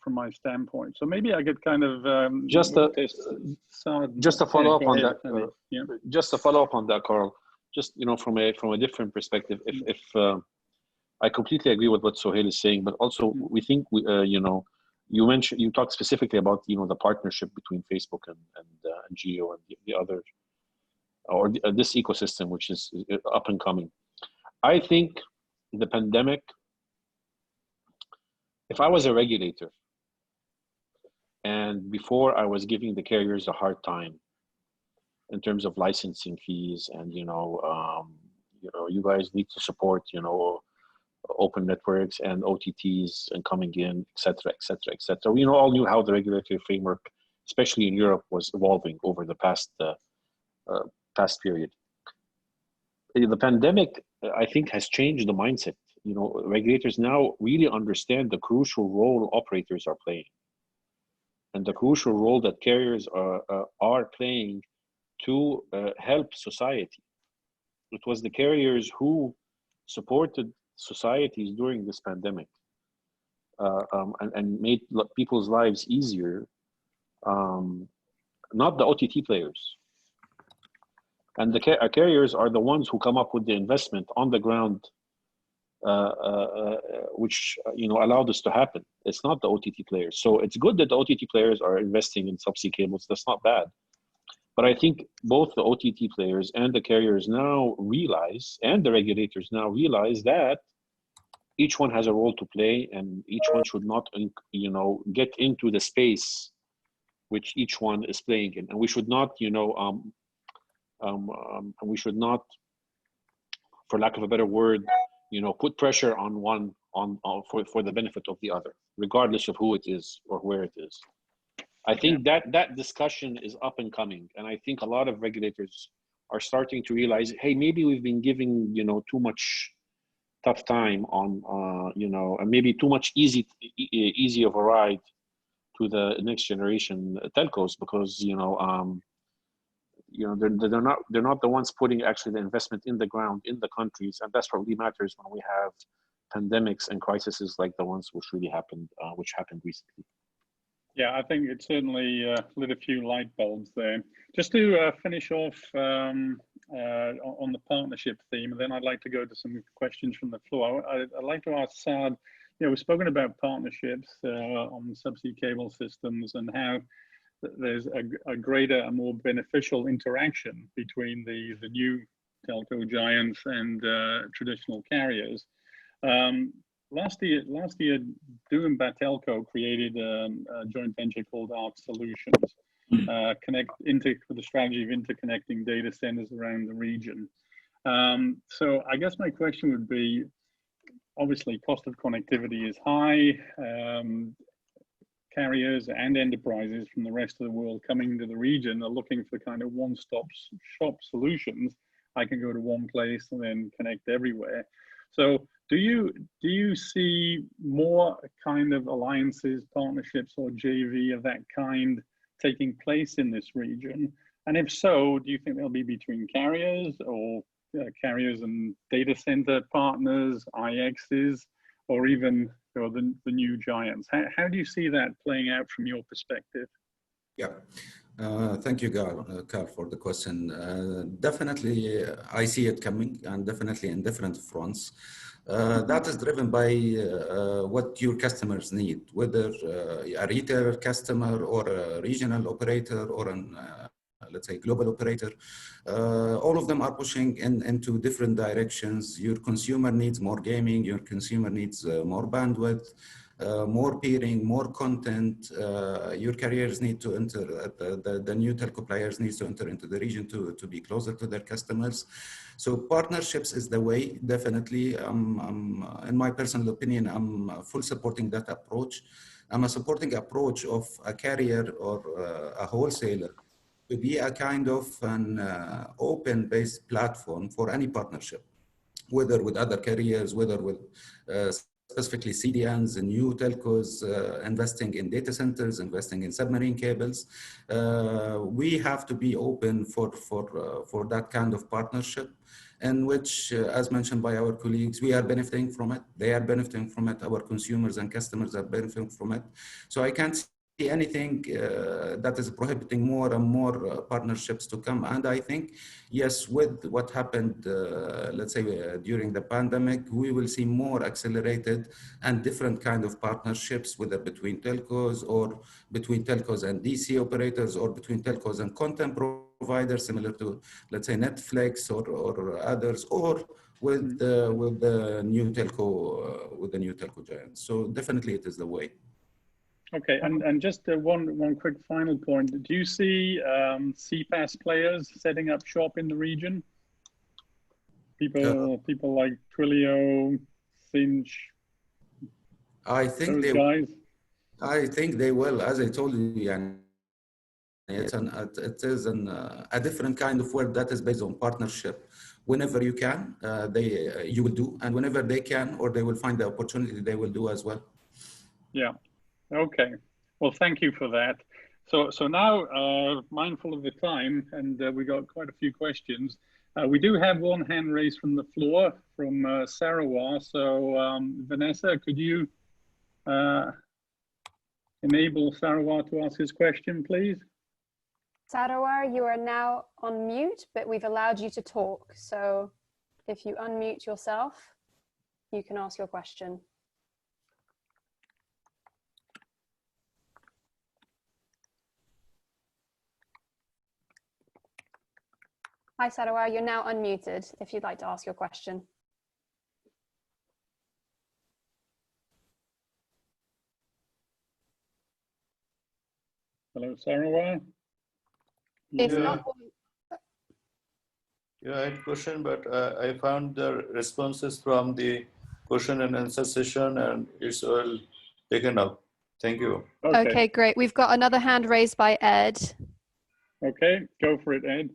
[SPEAKER 2] from my standpoint. So maybe I could kind of
[SPEAKER 6] just to follow up on that. Just to follow up on that, Carl. Just from a different perspective, if I completely agree with what Sohail is saying, but also we think you talked specifically about the partnership between Facebook and Geo and the other, or this ecosystem which is up and coming. I think the pandemic, if I was a regulator and before I was giving the carriers a hard time in terms of licensing fees and you guys need to support open networks and OTTs and coming in, et cetera, et cetera, et cetera. We all knew how the regulatory framework, especially in Europe, was evolving over the past period. The pandemic, I think, has changed the mindset. Regulators now really understand the crucial role operators are playing and the crucial role that carriers are playing to help society. It was the carriers who supported societies during this pandemic and made people's lives easier, not the OTT players. And the carriers are the ones who come up with the investment on the ground, which allow this to happen. It's not the OTT players. So it's good that the OTT players are investing in subsea cables. That's not bad. But I think both the OTT players and the carriers now realize, and the regulators now realize, that each one has a role to play, and each one should not, get into the space which each one is playing in. And we should not, we should not, for lack of a better word, put pressure on one for the benefit of the other, regardless of who it is or where it is. I think that discussion is up and coming, and I think a lot of regulators are starting to realize, hey, maybe we've been giving too much tough time on and maybe too much easy of a ride to the next generation telcos, because they're not the ones putting actually the investment in the ground in the countries, and that's what really matters when we have pandemics and crises like the ones which happened recently.
[SPEAKER 2] Yeah, I think it certainly lit a few light bulbs there. Just to finish off on the partnership theme, and then I'd like to go to some questions from the floor. I'd like to ask Saad, we've spoken about partnerships on subsea cable systems and how there's a greater and more beneficial interaction between the new telco giants and traditional carriers. Last year, Doom Batelco created a joint venture called Arc Solutions, with the strategy of interconnecting data centers around the region. So I guess my question would be, obviously, cost of connectivity is high. Carriers and enterprises from the rest of the world coming to the region are looking for kind of one-stop shop solutions. I can go to one place and then connect everywhere. So do you see more kind of alliances, partnerships, or JV of that kind taking place in this region? And if so, do you think they'll be between carriers, or carriers and data center partners, IXs, or even the new giants? How do you see that playing out from your perspective?
[SPEAKER 5] Yeah. Thank you, Carl, for the question. Definitely, I see it coming, and definitely in different fronts. That is driven by what your customers need, whether a retail customer or a regional operator or an let's say global operator. All of them are pushing into different directions. Your consumer needs more gaming, your consumer needs more bandwidth, more peering, more content. Your carriers need to enter, the new telco players needs to enter into the region to be closer to their customers. So partnerships is the way, definitely. In my personal opinion, I'm full supporting that approach. I'm a supporting approach of a carrier or a wholesaler to be a kind of an open-based platform for any partnership, whether with other carriers, whether with specifically CDNs and new telcos investing in data centers, investing in submarine cables. We have to be open for that kind of partnership, in which, as mentioned by our colleagues, we are benefiting from it. They are benefiting from it. Our consumers and customers are benefiting from it. So I can't see anything that is prohibiting more and more partnerships to come. And I think, yes, with what happened, let's say during the pandemic, we will see more accelerated and different kind of partnerships, whether between telcos or between telcos and DC operators, or between telcos and content providers, similar to, let's say, Netflix or others, or with the new telco giants. So definitely, it is the way.
[SPEAKER 2] Okay, and just one quick final point. Do you see CPaaS players setting up shop in the region? People like Twilio, Cinch.
[SPEAKER 5] I think they will. As I told you, it is a different kind of work that is based on partnership. Whenever you can, you will do, and whenever they can or they will find the opportunity, they will do as well.
[SPEAKER 2] Yeah. Okay. Well, thank you for that. So now, mindful of the time, and we got quite a few questions. We do have one hand raised from the floor from Sarawak. So Vanessa, could you enable Sarawak to ask his question, please?
[SPEAKER 1] Sarawar, you are now on mute, but we've allowed you to talk. So if you unmute yourself, you can ask your question. Hi, Sarawar, you're now unmuted if you'd like to ask your question.
[SPEAKER 2] Hello, Sarawar.
[SPEAKER 1] It's
[SPEAKER 8] Yeah.
[SPEAKER 1] not.
[SPEAKER 8] Yeah, I had a question, but I found the responses from the question and answer session, and it's all taken up. Thank you.
[SPEAKER 1] Okay, great. We've got another hand raised by Ed.
[SPEAKER 2] Okay, go for it, Ed.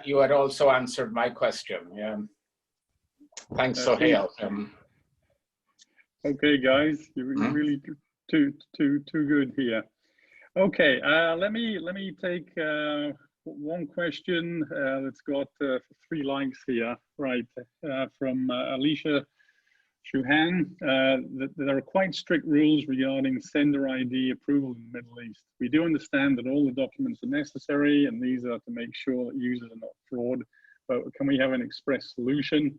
[SPEAKER 9] You had also answered my question. Yeah. Thanks, Sohail.
[SPEAKER 2] Okay, guys, you're really too good here. Okay, let me take one question that's got 3 likes here, right? From Alicia Shuhan, that there are quite strict rules regarding sender ID approval in the Middle East. We do understand that all the documents are necessary, and these are to make sure that users are not fraud. But can we have an express solution,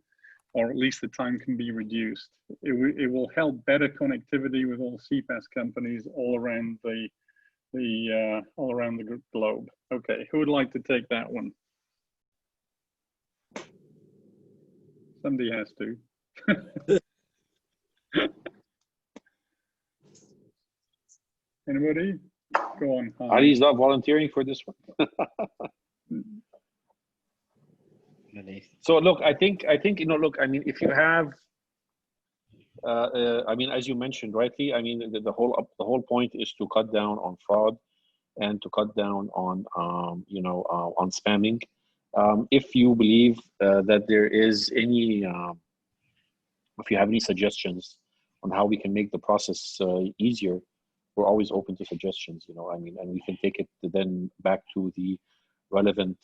[SPEAKER 2] or at least the time can be reduced? It will help better connectivity with all CPaaS companies all around the globe. Okay, who would like to take that one? Somebody has to. Anybody? Go on.
[SPEAKER 6] Ali's not volunteering for this one. So look, I think look, I mean, if you have, I mean, as you mentioned rightly, I mean, the whole point is to cut down on fraud and to cut down on on spamming. If you believe that there is any, if you have any suggestions on how we can make the process easier, we're always open to suggestions. I mean, and we can take it then back to the relevant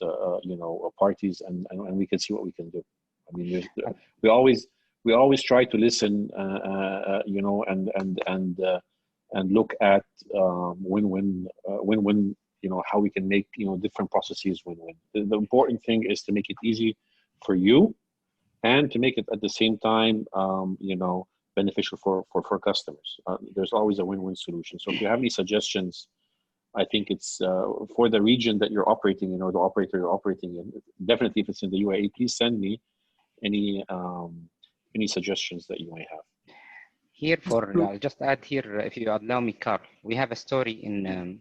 [SPEAKER 6] parties, and we can see what we can do. I mean, we always try to listen, and look at win-win, how we can make different processes win-win. The important thing is to make it easy for you, and to make it at the same time beneficial for customers. There's always a win-win solution. So if you have any suggestions, I think it's for the region that you're operating in, or the operator you're operating in. Definitely, if it's in the UAE, please send me any suggestions that you might have.
[SPEAKER 4] Here, I'll just add here, if you allow me, Carl, we have a story in,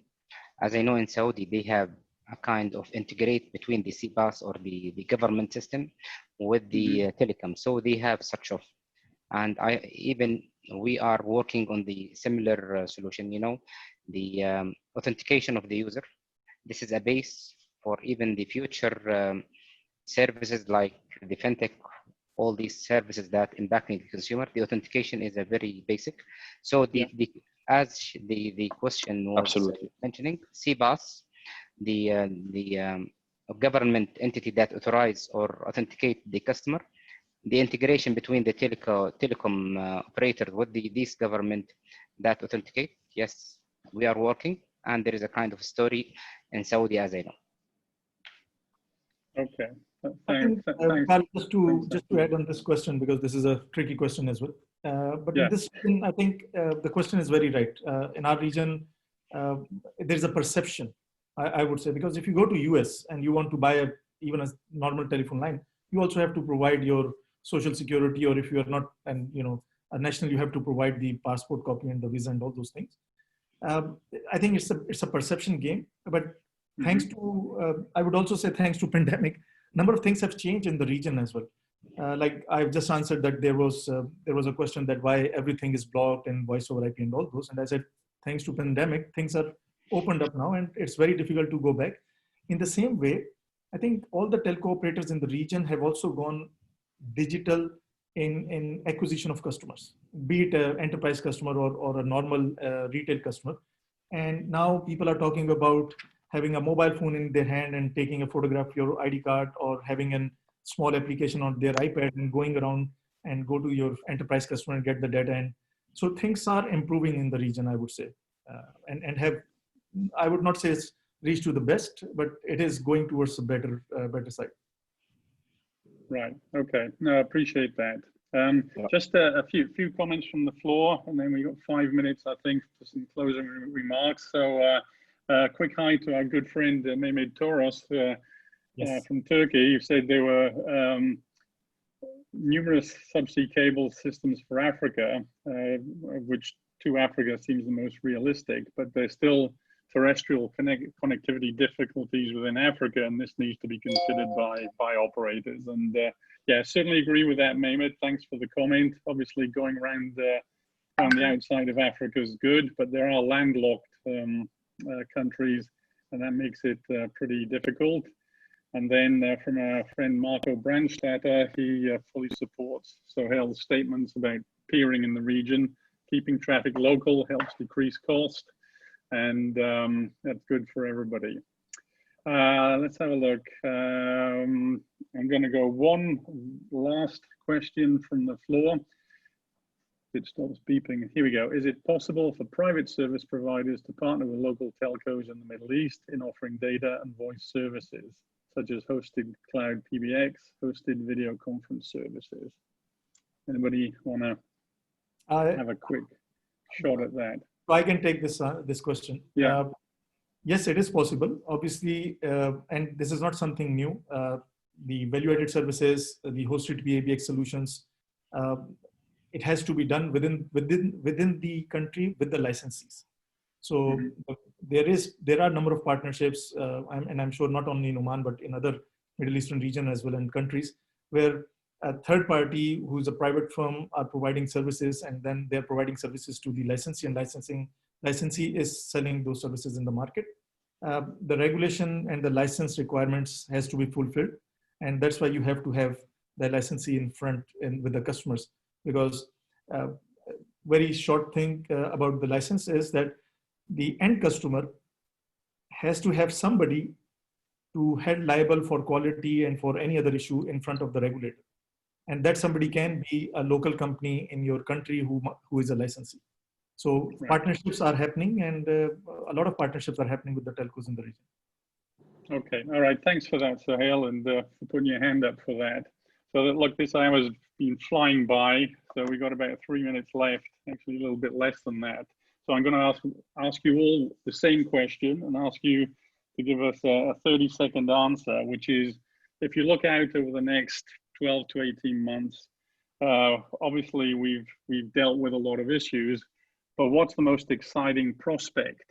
[SPEAKER 4] as I know in Saudi, they have a kind of integrate between the CPaaS or the government system with the telecom. So they have such of, and we are working on the similar solution, the authentication of the user. This is a base for even the future services like the fintech, all these services that impacting the consumer. The authentication is a very basic. So as the question was mentioning, CPaaS, the government entity that authorize or authenticate the customer, the integration between the telecom operator with these government that authenticate. Yes, we are working, and there is a kind of story in Saudi, as I know.
[SPEAKER 2] Okay.
[SPEAKER 7] I think, Carl, just to add on this question, because this is a tricky question as well. But in this, I think the question is very right. In our region, there's a perception, I would say, because if you go to US and you want to buy even a normal telephone line, you also have to provide your social security, or if you are not, and a national, you have to provide the passport copy and the visa and all those things. I think it's a perception game, but thanks to, I would also say thanks to pandemic, number of things have changed in the region as well. Like I've just answered that there was a question that why everything is blocked and voice over IP and all those. And I said, thanks to pandemic, things are opened up now, and it's very difficult to go back. In the same way, I think all the telco operators in the region have also gone digital in acquisition of customers, be it an enterprise customer or a normal retail customer. And now people are talking about having a mobile phone in their hand and taking a photograph of your ID card, or having a small application on their iPad and going around and go to your enterprise customer and get the data. And So things are improving in the region, I would say, and have, I would not say it's reached to the best, but it is going towards a better side.
[SPEAKER 2] Right. Okay. No, I appreciate that. Just a few comments from the floor, and then we got 5 minutes, I think, for some closing remarks. So, quick hi to our good friend Mehmet Toros from Turkey. You said there were numerous subsea cable systems for Africa, which to Africa seems the most realistic, but there's still terrestrial connectivity difficulties within Africa, and this needs to be considered by operators. And yeah, certainly agree with that, Mehmet. Thanks for the comment. Obviously, going around the outside of Africa is good, but there are landlocked countries, and that makes it pretty difficult. And then from our friend Marco Brandstatter, he fully supports Sohail's statements about peering in the region. Keeping traffic local helps decrease cost, and that's good for everybody. Let's have a look. I'm going to go one last question from the floor. It stops beeping. Here we go. Is it possible for private service providers to partner with local telcos in the Middle East in offering data and voice services, such as hosted cloud PBX, hosted video conference services? Anybody want to have a quick shot at that?
[SPEAKER 7] I can take this question.
[SPEAKER 2] Yeah.
[SPEAKER 7] Yes, it is possible, obviously, and this is not something new. The value-added services, the hosted PBX solutions, it has to be done within the country with the licensees. So there are a number of partnerships, and I'm sure not only in Oman, but in other Middle Eastern region as well, and countries where a third party who's a private firm are providing services, and then they're providing services to the licensee, and licensee is selling those services in the market. The regulation and the license requirements has to be fulfilled, and that's why you have to have the licensee in front and with the customers, because very short thing about the license is that the end customer has to have somebody to held liable for quality and for any other issue in front of the regulator. And that somebody can be a local company in your country who is a licensee. So partnerships are happening, and a lot of partnerships are happening with the telcos in the region.
[SPEAKER 2] Okay, all right. Thanks for that, Sohail, and for putting your hand up for that. So that, look, this hour's been flying by, so we got about 3 minutes left, actually a little bit less than that. So I'm going to ask you all the same question and ask you to give us a 30-second answer, which is, if you look out over the next 12 to 18 months, obviously we've dealt with a lot of issues, but what's the most exciting prospect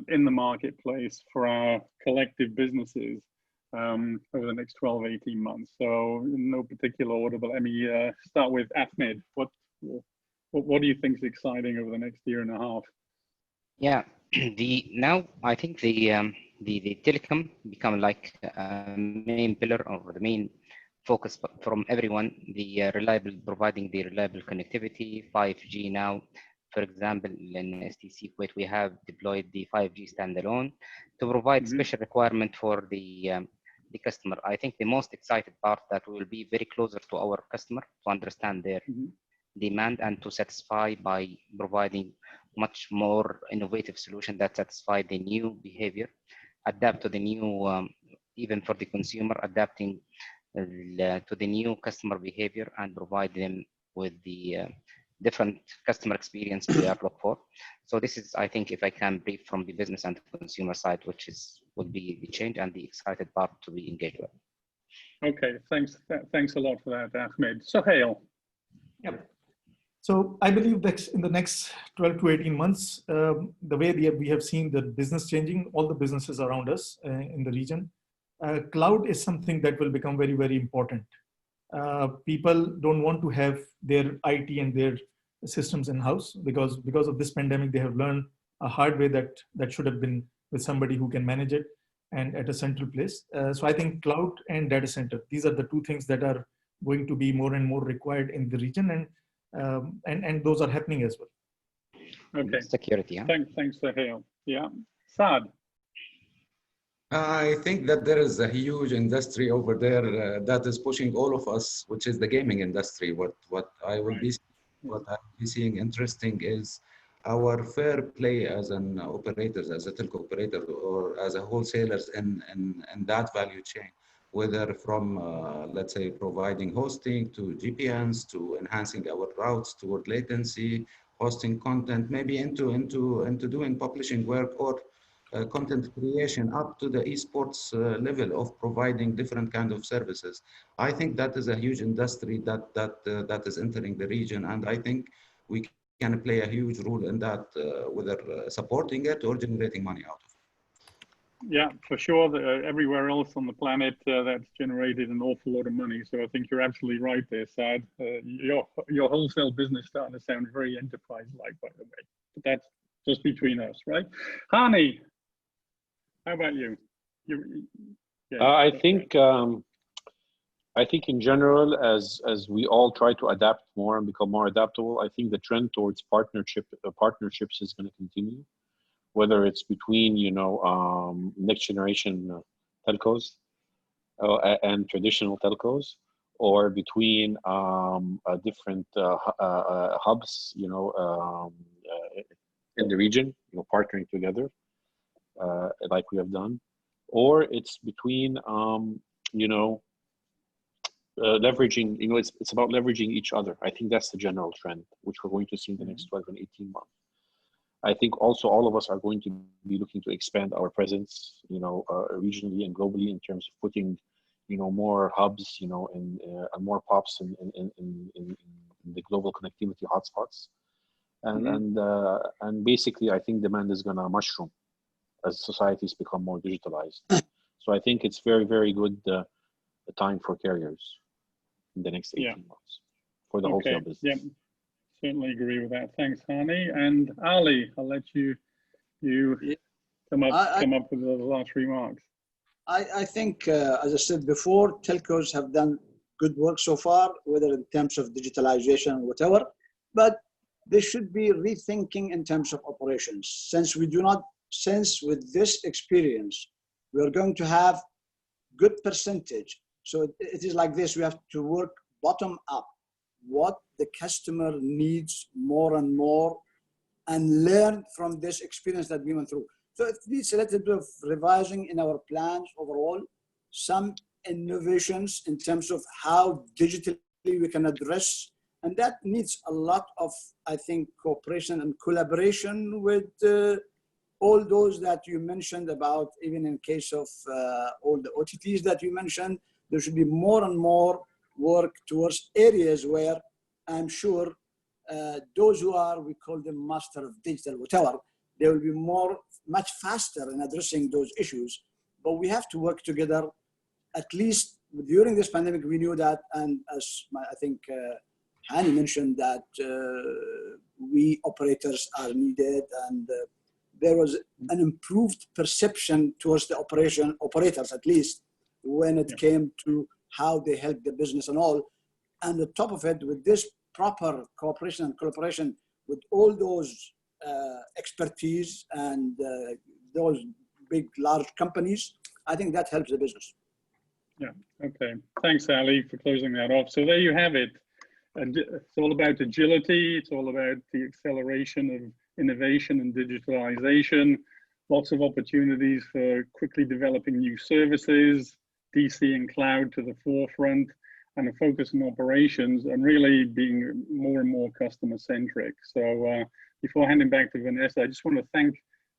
[SPEAKER 2] in the marketplace for our collective businesses over the next 12, 18 months? So in no particular order, but let me start with Ahmed. What do you think is exciting over the next year and a half?
[SPEAKER 4] Yeah, now I think the telecom become like a main pillar or the main focus from everyone. The providing the reliable connectivity, 5G now. For example, in STC Kuwait, we have deployed the 5G standalone to provide special requirement for the customer. I think the most excited part that we will be very closer to our customer to understand their demand and to satisfy by providing much more innovative solution that satisfy the new behavior, adapt to the new, even for the consumer, adapting to the new customer behavior and provide them with the different customer experience they are looking for. So this is, I think, if I can brief from the business and the consumer side, which would be the change and the excited part to be engaged with.
[SPEAKER 2] Okay, thanks a lot for that, Ahmed. Sohail.
[SPEAKER 7] Yep. So I believe that in the next 12 to 18 months, the way we have seen the business changing, all the businesses around us in the region, cloud is something that will become very, very important. People don't want to have their IT and their systems in-house because of this pandemic, they have learned a hard way that should have been with somebody who can manage it and at a central place. So I think cloud and data center, these are the two things that are going to be more and more required in the region, and those are happening as well.
[SPEAKER 2] Okay.
[SPEAKER 4] Security. Yeah.
[SPEAKER 2] Thanks, Sohail. Yeah. Saad.
[SPEAKER 5] I think that there is a huge industry over there that is pushing all of us, which is the gaming industry. What I will be what I'm seeing interesting is our fair play as an operators, as a telco operator, or as a wholesalers in that value chain, whether from, let's say, providing hosting to GPNs, to enhancing our routes toward latency, hosting content, maybe into doing publishing work, or content creation, up to the esports level of providing different kind of services. I think that is a huge industry that is entering the region, and I think we can play a huge role in that, whether supporting it or generating money out of it.
[SPEAKER 2] Yeah, for sure. Everywhere else on the planet, that's generated an awful lot of money. So I think you're absolutely right there, Saad. Your wholesale business starting to sound very enterprise-like, by the way. But that's just between us, right? Hani, how about you?
[SPEAKER 6] I think in general, as we all try to adapt more and become more adaptable, I think the trend towards partnerships is going to continue, whether it's between next generation telcos and traditional telcos, or between different hubs, in the region, partnering together, like we have done, or it's between leveraging, it's about leveraging each other. I think that's the general trend, which we're going to see in the next 12 and 18 months. I think also all of us are going to be looking to expand our presence, regionally and globally, in terms of putting, more hubs, and more pops in the global connectivity hotspots. And basically, I think demand is gonna mushroom as societies become more digitalized. So I think it's very, very good time for carriers in the next 18 months for the wholesale business.
[SPEAKER 2] Yeah, certainly agree with that. Thanks, Hani. And Ali, I'll let you come up with the last remarks.
[SPEAKER 3] I think, as I said before, telcos have done good work so far, whether in terms of digitalization or whatever, but they should be rethinking in terms of operations. Since with this experience, we are going to have good percentage. So it is like this, we have to work bottom up, what the customer needs more and more, and learn from this experience that we went through. So it needs a little bit of revising in our plans overall, some innovations in terms of how digitally we can address, and that needs a lot of, I think, cooperation and collaboration with all those that you mentioned about, even in case of all the OTTs that you mentioned. There should be more and more work towards areas where I'm sure those who are, we call them master of digital, whatever, they will be much faster in addressing those issues. But we have to work together. At least during this pandemic, we knew that, and as I think Hani mentioned, that we operators are needed, and there was an improved perception towards the operators, at least, when it came to how they help the business and all. And on top of it, with this proper cooperation and collaboration with all those expertise and those big, large companies, I think that helps the business.
[SPEAKER 2] Yeah, okay. Thanks, Ali, for closing that off. So there you have it. And it's all about agility. It's all about the acceleration of innovation and digitalization. Lots of opportunities for quickly developing new services, DC and cloud to the forefront, and a focus on operations, and really being more and more customer centric. So before handing back to Vanessa, I just want to thank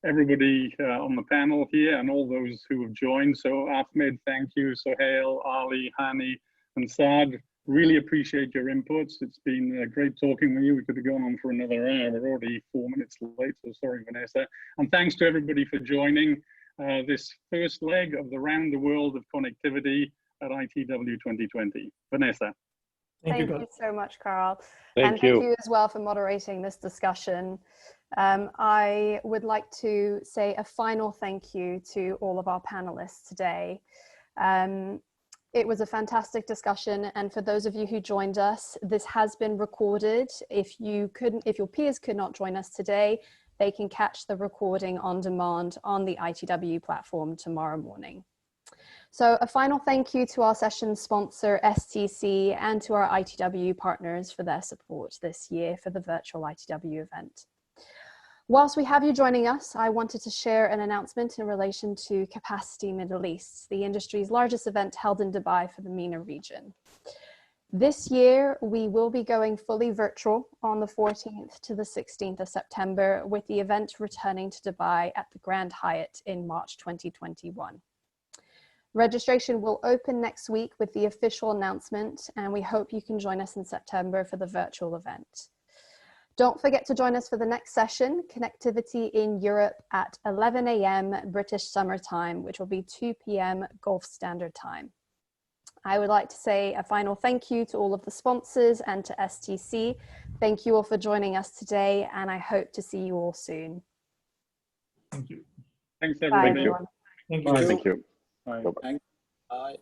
[SPEAKER 2] everybody on the panel here and all those who have joined. So Ahmed, thank you. Sohail, Ali, Hani, and Saad, really appreciate your inputs. It's been great talking with you. We could have gone on for another hour. We're already 4 minutes late, so sorry, Vanessa. And thanks to everybody for joining this first leg of the Round the World of Connectivity at ITW 2020. Vanessa.
[SPEAKER 1] Thank you so much, Carl.
[SPEAKER 6] Thank you.
[SPEAKER 1] Thank you as well for moderating this discussion. I would like to say a final thank you to all of our panelists today. It was a fantastic discussion, and for those of you who joined us, this has been recorded. If your peers could not join us today, they can catch the recording on demand on the ITW platform tomorrow morning. So a final thank you to our session sponsor, STC, and to our ITW partners for their support this year for the virtual ITW event. Whilst we have you joining us, I wanted to share an announcement in relation to Capacity Middle East, the industry's largest event held in Dubai for the MENA region. This year, we will be going fully virtual on the 14th to the 16th of September, with the event returning to Dubai at the Grand Hyatt in March 2021. Registration will open next week with the official announcement, and we hope you can join us in September for the virtual event. Don't forget to join us for the next session, Connectivity in Europe, at 11 a.m. British Summer Time, which will be 2 p.m. Gulf Standard Time. I would like to say a final thank you to all of the sponsors and to STC. Thank you all for joining us today, and I hope to see you all soon.
[SPEAKER 7] Thank you.
[SPEAKER 2] Thanks,
[SPEAKER 1] Bye,
[SPEAKER 2] everybody.
[SPEAKER 1] everyone.
[SPEAKER 7] Thank
[SPEAKER 6] Bye.
[SPEAKER 7] you.
[SPEAKER 6] Thank you.
[SPEAKER 2] Bye.
[SPEAKER 6] Bye-bye.
[SPEAKER 3] Bye.